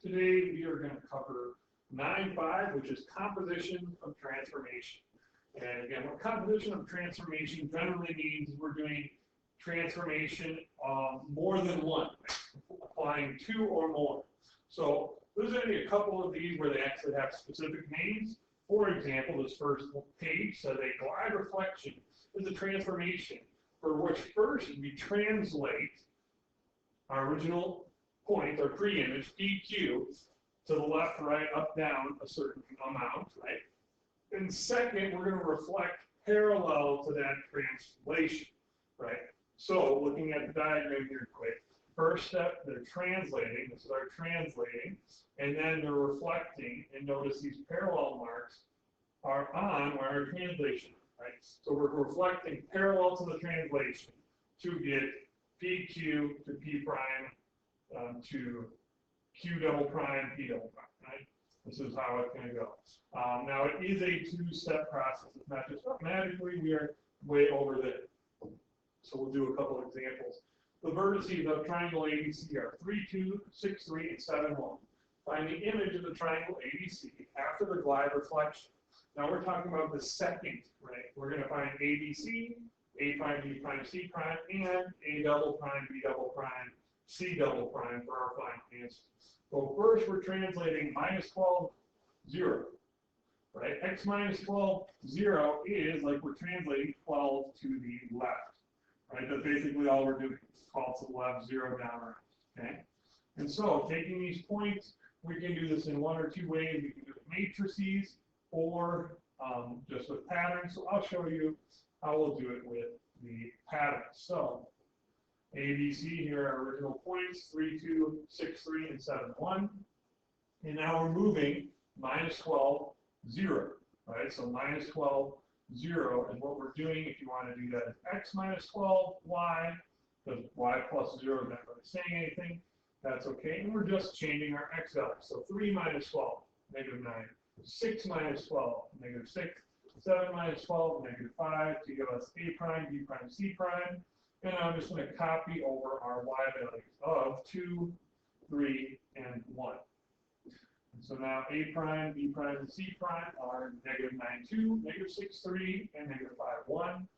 Today we are going to cover 9.5, which is composition of transformation. And again, what composition of transformation generally means is we're doing transformation more than one, applying two or more. So there's going to be a couple of these where they actually have specific names. For example, this first page says a glide reflection is a transformation for which first we translate our original point, our pre-image, PQ, to the left, right, up, down, a certain amount, right? And second, we're going to reflect parallel to that translation, right? So looking at the diagram here quick, first step, they're translating, this is our translating, and then they're reflecting, and notice these parallel marks are on our translation, right? So we're reflecting parallel to the translation to get PQ to P prime to Q double prime, P double prime, right? This is how it's going to go. Now, it is a two-step process. It's not just automatically, we are way over there. So we'll do a couple of examples. The vertices of triangle ABC are 3, 2, 6, 3, and 7, 1. Find the image of the triangle ABC after the glide reflection. Now we're talking about the second, right? We're going to find ABC, A prime, B prime, C prime, and A double prime, B double prime, C double prime for our final answer. So first we're translating minus 12, 0, right? X minus 12, 0 is like we're translating 12 to the left, right? That's basically all we're doing. 12 to the left, 0 down, right? Okay? And so taking these points, we can do this in one or two ways. We can do it matrices or just with patterns. So I'll show you how we'll do it with the patterns. So ABC, here are our original points, 3, 2, 6, 3, and 7, 1. And now we're moving minus 12, 0, right? So minus 12, 0, and what we're doing, if you want to do that, is x minus 12, y, because y plus 0 is not really saying anything. That's okay, and we're just changing our x values. So 3 minus 12, negative 9. 6 minus 12, negative 6. 7 minus 12, negative 5, to give us A prime, B prime, C prime. And I'm just going to copy over our y values of 2, 3, and 1. And so now A prime, B prime, and C prime are negative 9, 2, negative 6, 3, and negative 5, 1.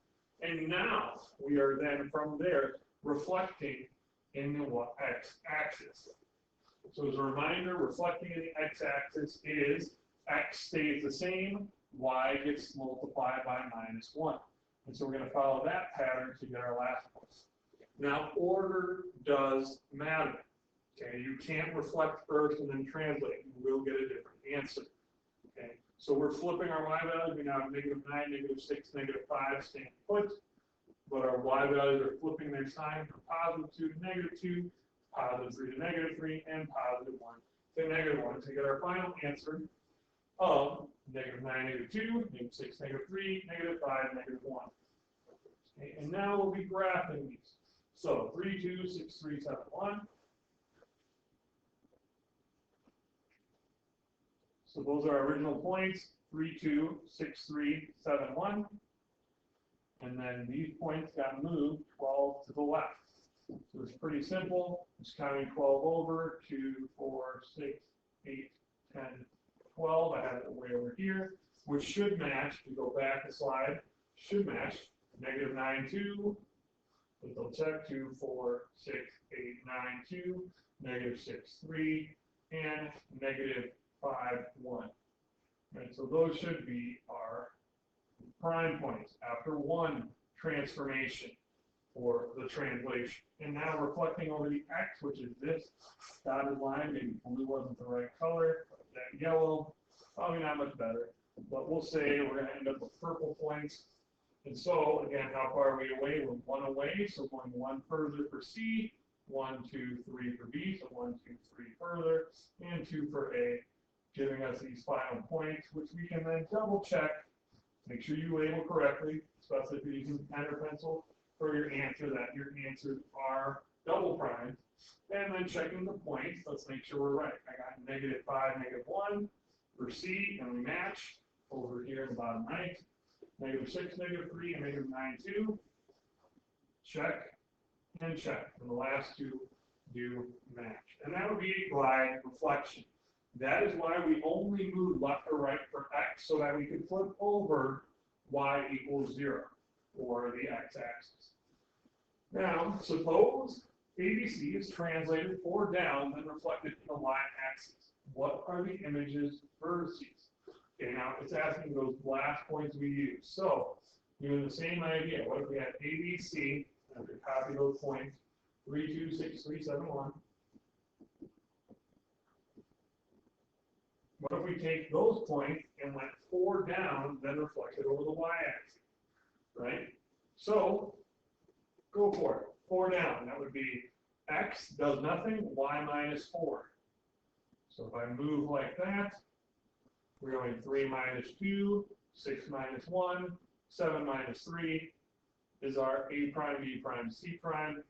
And now we are then from there reflecting in the x-axis. So as a reminder, reflecting in the x-axis is x stays the same, y gets multiplied by minus 1. And so we're going to follow that pattern to get our last one. Now, order does matter. Okay, you can't reflect first and then translate. You will get a different answer. Okay, so we're flipping our y values. We now have negative 9, negative 6, negative 5 staying put. But our y values are flipping their sign from positive 2 to negative 2, positive 3 to negative 3, and positive 1 to negative 1 to get our final answer of negative 9, negative 2, negative 6, negative 3, negative 5, negative 1. Okay, and now we'll be graphing these. So 3, 2, 6, 3, 7, 1. So those are our original points, 3, 2, 6, 3, 7, 1. And then these points got moved 12 to the left. So it's pretty simple. Just counting 12 over, 2, 4, 6, 8, 10, 12. I have it way over here, which should match, if you go back a slide, should match negative 9, 2. We'll check 2, 4, 6, 8, 9, 2, negative 6, 3, and negative 5, 1. Right, so those should be our prime points after one transformation for the translation. And now reflecting over the x, which is this dotted line, maybe blue wasn't the right color, but that yellow, probably not much better. But we'll say we're going to end up with purple points. And so, again, how far are we away? We're 1 away, so going 1 further for C, 1, 2, 3 for B, so 1, 2, 3 further, and 2 for A, giving us these final points, which we can then double check. Make sure you label correctly, especially if you're using pen or pencil for your answer, that your answers are double prime. And then checking the points, let's make sure we're right. I got negative 5, negative 1 for C, and we match over here in the bottom right. Negative 6, negative 3, and negative 9, 2. Check and check. And the last two do match. And that would be a glide reflection. That is why we only move left or right for x, so that we can flip over y equals 0, or the x-axis. Now, suppose ABC is translated 4 down, then reflected in the y-axis. What are the images vertices? Okay, now it's asking those last points we use. So, doing the same idea. What if we had ABC, and we copy those points, 3, 2, 6, 3, 7, 1. What if we take those points and went 4 down, then reflected over the y-axis, right? So, go for it. 4 down. That would be x does nothing, y minus 4. So if I move like that, we're going 3 minus 2, 6 minus 1, 7 minus 3 is our A prime, B prime, C prime.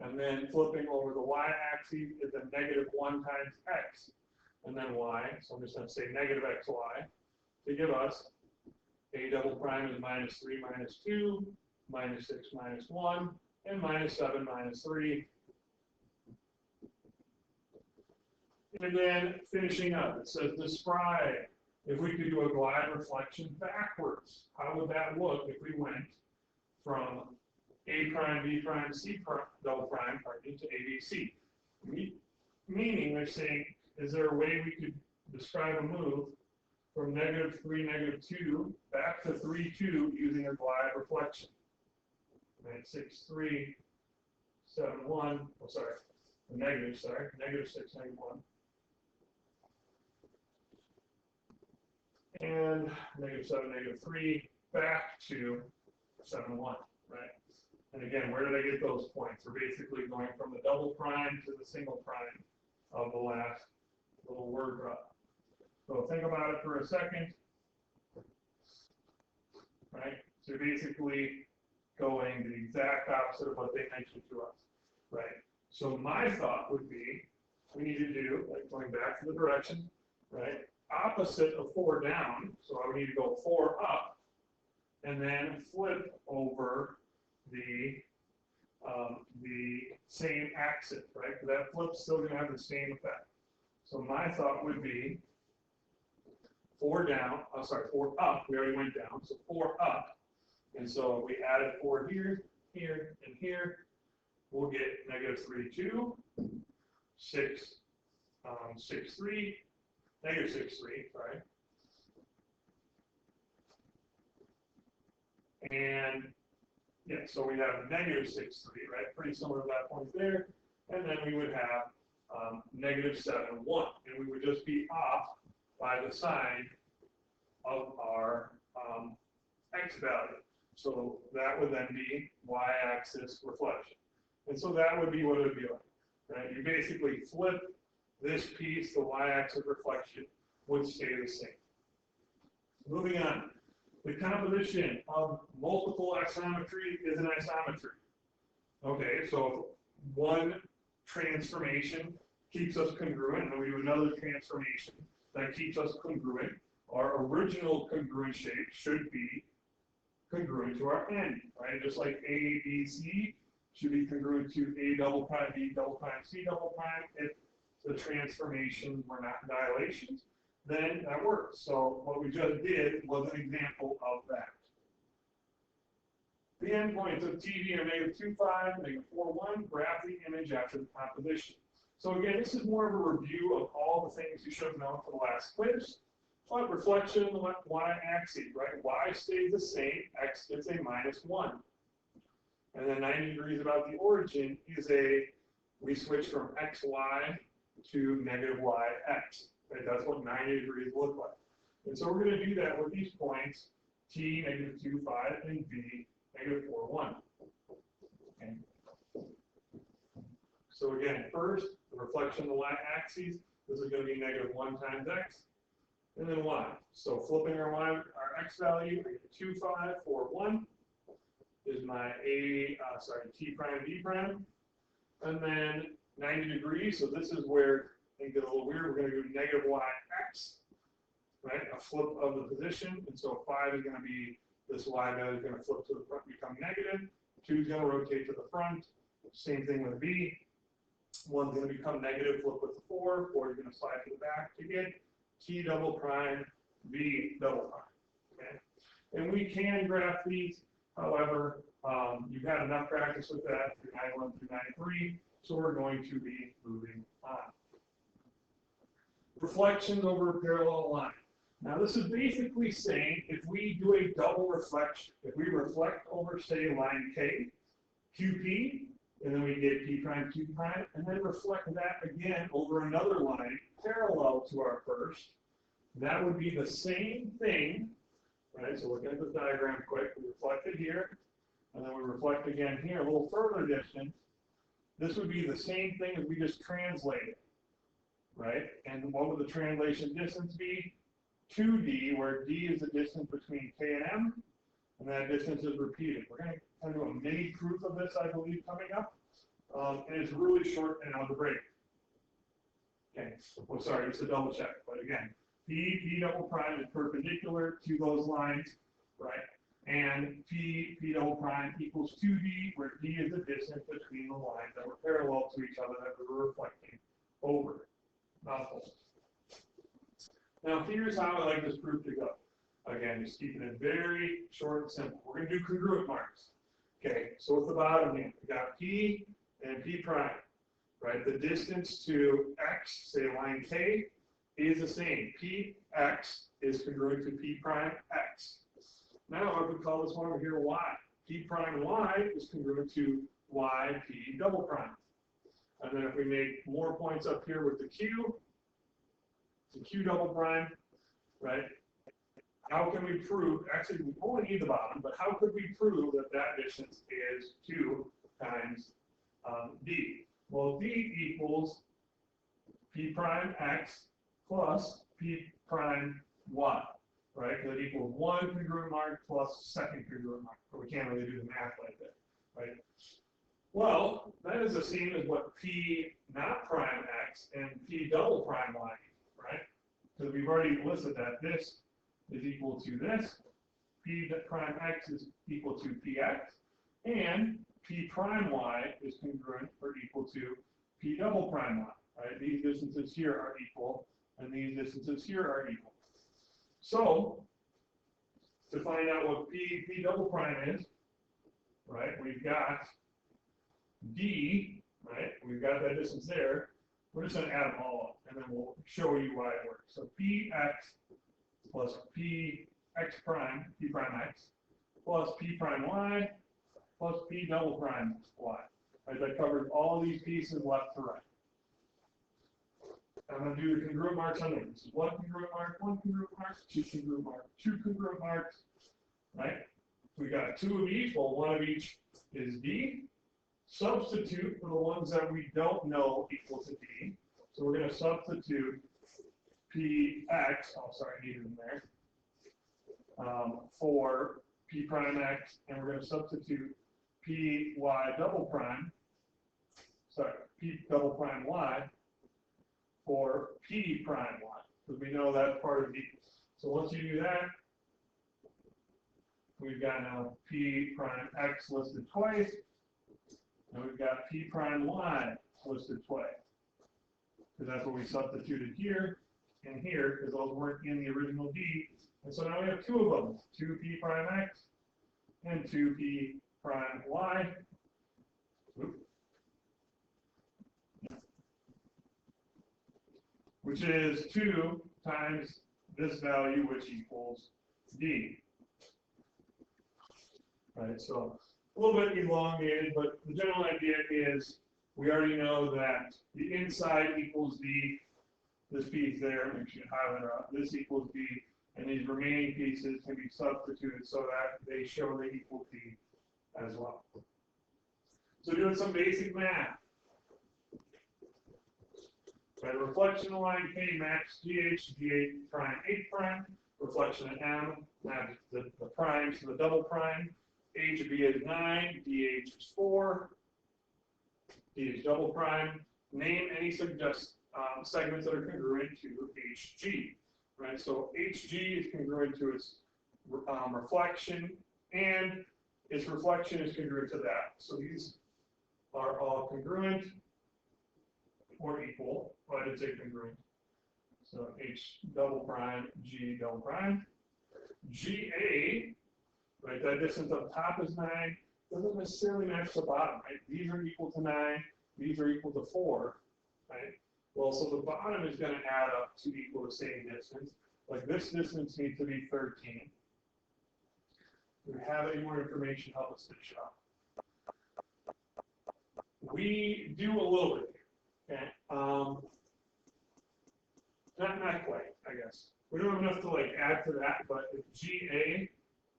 And then flipping over the y-axis is a negative 1 times x, and then y. So I'm just going to say negative xy to give us A double prime is minus 3 minus 2, minus 6 minus 1, and minus 7 minus 3. And then finishing up, it says describe. If we could do a glide reflection backwards, how would that look if we went from A prime, B prime, C prime, double prime, to ABC? Meaning they're saying, is there a way we could describe a move from negative 3, negative 2, back to 3, 2 using a glide reflection? Right, 6, 3, 7, 1, oh, sorry, negative 6, negative 1. And negative 7, negative 3, back to 7, 1, right? And again, where did I get those points? We're basically going from the double prime to the single prime of the last little word drop. So think about it for a second, right? So basically going the exact opposite of what they mentioned to us, right? So my thought would be, we need to do, like going back to the direction, right? Opposite of 4 down, so I would need to go 4 up, and then flip over the same axis, right? Because that flip's still going to have the same effect. So my thought would be 4 down, 4 up, we already went down, so 4 up, and so if we added 4 here, here, and here, we'll get negative 3, 2, 6, 6, 3, negative 6, 3, sorry. And yeah, so we have negative 6, 3, right? Pretty similar to that point there. And then we would have negative 7, 1. And we would just be off by the sign of our x value. So that would then be y-axis reflection. And so that would be what it would be like, right? You basically flip this piece, the y-axis reflection, would stay the same. Moving on. The composition of multiple isometry is an isometry. Okay, so one transformation keeps us congruent, and then we do another transformation that keeps us congruent. Our original congruent shape should be congruent to our end, right? Just like A, B, C should be congruent to A double prime, B double prime, C double prime. If the transformations were not dilations, then that works. So what we just did was an example of that. The endpoints of TV are negative 2, 5, negative 4, 1. Graph the image after the composition. So again, this is more of a review of all the things you should have known for the last quiz. But reflection on the y-axis, right? Y stays the same, x gets a minus 1. And then 90 degrees about the origin is we switch from xy to negative yx. Right? That's what 90 degrees look like. And so we're going to do that with these points, t, negative 2, 5, and b, negative 4, 1. Okay. So again, first, the reflection of the y-axis, this is going to be negative 1 times x, and then y. So flipping our x value, I get 2, 5, 4, 1 is my t prime, b prime. And then 90 degrees, so this is where things get a little weird. We're going to do negative yx, right? A flip of the position. And so 5 is going to be, this y value is going to flip to the front, become negative. 2 is going to rotate to the front. Same thing with B. One's going to become negative, flip with the 4. 4 is going to slide to the back to get T double prime, B double prime. Okay? And we can graph these. However, you've had enough practice with that through 91 through 93, so we're going to be moving on. Reflections over a parallel line. Now this is basically saying if we do a double reflection, if we reflect over, say, line K, QP, and then we get P prime, Q prime, and then reflect that again over another line parallel to our first, that would be the same thing, right? So look at the diagram quick. We reflect it here, and then we reflect again here, a little further distance. This would be the same thing as we just translated, right? And what would the translation distance be? 2D, where D is the distance between K and M, and that distance is repeated. We're going to kind of do a mini proof of this, I believe, coming up. And it's really short and algebraic. Okay, well, sorry, it's a double check, but again, P double prime is perpendicular to those lines, right? And P double prime equals 2D, where D is the distance between the lines that were parallel to each other that we were reflecting over. Mouthful. Now, here's how I like this proof to go. Again, just keeping it very short and simple. We're going to do congruent marks. Okay, so at the bottom here, we got P and P prime, right? The distance to X, say line K, is the same. Px is congruent to P prime X. Now, I would call this one over here Y. P prime Y is congruent to Y P double prime. And then if we make more points up here with the Q, the Q double prime, right? How can we prove, actually we only need the bottom, but how could we prove that that distance is 2 times D? Well, D equals P prime X plus P prime Y, right? Because it equals one congruent mark plus second congruent mark. But we can't really do the math like that, right? Well, that is the same as what P not prime X and P double prime Y, right? Because we've already listed that this is equal to this, P prime X is equal to Px, and P prime Y is congruent or equal to P double prime Y, right? These distances here are equal, and these distances here are equal. So, to find out what P double prime is, right, we've got D, right, we've got that distance there. We're just going to add them all up, and then we'll show you why it works. So Px plus Px prime, P prime X, plus P prime Y, plus P double prime Y. Right, that covers all these pieces left to right. I'm going to do the congruent marks on them. This is one congruent mark, two congruent marks, two congruent marks, right? We got two of each, well, one of each is D. Substitute for the ones that we don't know equal to D. So we're going to substitute Px, oh sorry, I needed them there, for P prime X, and we're going to substitute Py double prime, sorry, P double prime Y for P prime Y, because we know that's part of D. So once you do that, we've got now P prime X listed twice, and we've got P prime Y listed twice, because that's what we substituted here and here, because those weren't in the original D. And so now we have two of them, 2P prime X and 2P prime Y. Oops. Which is 2 times this value, which equals D. Right, so a little bit elongated, but the general idea is we already know that the inside equals D. This piece there, make sure you highlight out, this equals D, and these remaining pieces can be substituted so that they show they equal D as well. So doing some basic math. By the reflection of line K maps GH, GH prime H prime, reflection of M maps the primes to the double prime, H of B is 9, DH is 4, DH double prime. Name any segments that are congruent to HG, right? So HG is congruent to its reflection, and its reflection is congruent to that. So these are all congruent or equal, but I did say congruent. So H double prime, G double prime. GA, right, that distance up top is 9, doesn't necessarily match the bottom, right? These are equal to 9, these are equal to 4, right? Well, so the bottom is going to add up to equal the same distance. Like this distance needs to be 13. If we have any more information, help us finish up. We do a little bit here, okay? Not quite, I guess. We don't have enough to like add to that, but if GA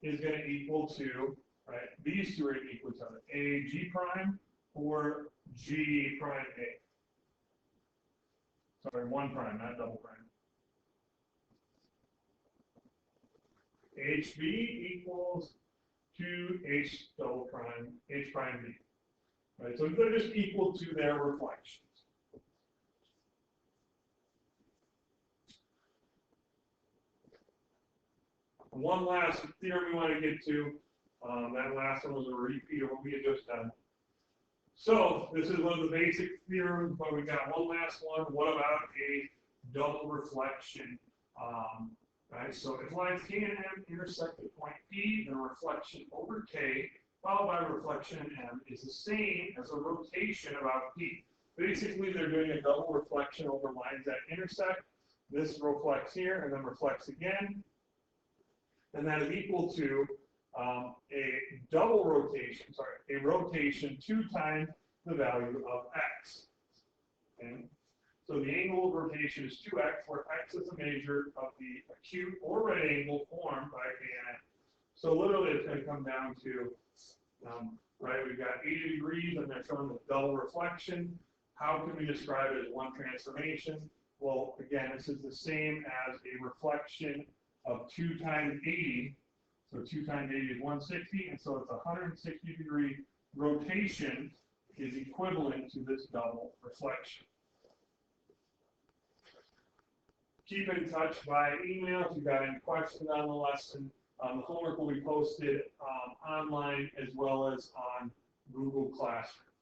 is going to equal to, right, these two are equal to other, A G prime or G prime A. Sorry, 1 prime, not double prime. HB equals 2H double prime, H prime B. Right, so they're just equal to their reflections. One last theorem we want to get to. That last one was a repeat of what we had just done. So this is one of the basic theorems, but we got one last one. What about a double reflection? Right. So if lines K and M intersect at point P, then reflection over K followed by reflection M is the same as a rotation about P. Basically, they're doing a double reflection over lines that intersect. This reflects here and then reflects again. And that is equal to a double rotation, a rotation 2 times the value of x. Okay? So the angle of rotation is 2x, where x is a measure of the acute or right angle formed by K and M. So literally it's going to come down to, right, we've got 80 degrees and they're showing the double reflection. How can we describe it as one transformation? Well, again, this is the same as a reflection of 2 times 80. So 2 times 80 is 160, and so it's a 160-degree rotation is equivalent to this double reflection. Keep in touch by email if you've got any questions on the lesson. The homework will be posted online as well as on Google Classroom.